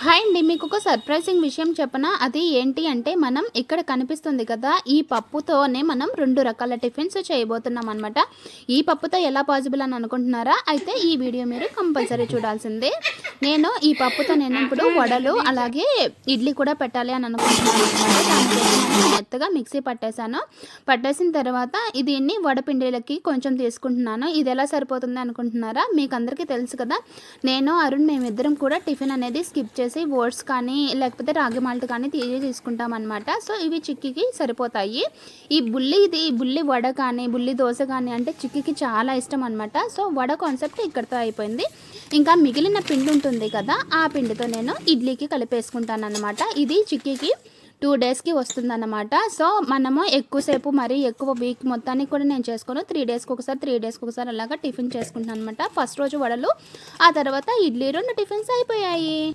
Hi అండి. మీకు ఒక సర్ప్రైజింగ్ విషయం చెప్పనా? అది ఏంటి అంటే మనం ఇక్కడ కనిపిస్తుంది కదా! ఈ పప్పుతోనే మనం 2 రకాల టిఫిన్స్ చేయబోతున్నాం అనమాట. ఈ పప్పుతో ఎలా పాసిబుల్ అని అనుకుంటున్నారా? అయితే ఈ వీడియో మీరు కంపల్సరీ చూడాల్సిందే. ఈ పప్పుతో నేను ఇప్పుడు వడలు అలాగే ఇడ్లీ కూడా పెట్టాలి అని అనుకుంటున్నాను అనమాట. దానికోసం నేను మెత్తగా మిక్సీ పట్టేశాను. పట్టేసిన తర్వాత దీన్ని వడపిండిలకి కొంచెం తీసుకుంటున్నాను. ఇది ఎలా సరిపోతుంది అనుకుంటున్నారా? మీకు అందరికీ తెలుసు కదా! నేను, అరుణ్ మేమిద్దరం కూడా టిఫిన్ అనేది స్కిప్ చేసి ఓట్స్ కానీ లేకపోతే రాగి మాల్ట్ కానీ తీసుకుంటాం అనమాట. సో ఇవి చిక్కికి సరిపోతాయి. ఈ బుల్లి వడ కానీ బుల్లి దోశ కానీ అంటే చిక్కికి చాలా ఇష్టం అనమాట. సో వడ కాన్సెప్ట్ ఇక్కడితో అయిపోయింది. ఇంకా మిగిలిన పిండి ఉంటుంది కదా, ఆ పిండితో నేను ఇడ్లీకి కలిపేసుకుంటాను అనమాట. ఇది చిక్కికి 2 డేస్కి వస్తుందన్నమాట. సో మనము ఎక్కువసేపు మరీ ఎక్కువ వీక్ మొత్తానికి కూడా నేను చేసుకోను. 3 డేస్కి ఒకసారి అలాగా టిఫిన్ చేసుకుంటాను అనమాట. ఫస్ట్ రోజు వడలు, ఆ తర్వాత ఇడ్లీ, 2 టిఫిన్స్ అయిపోయాయి.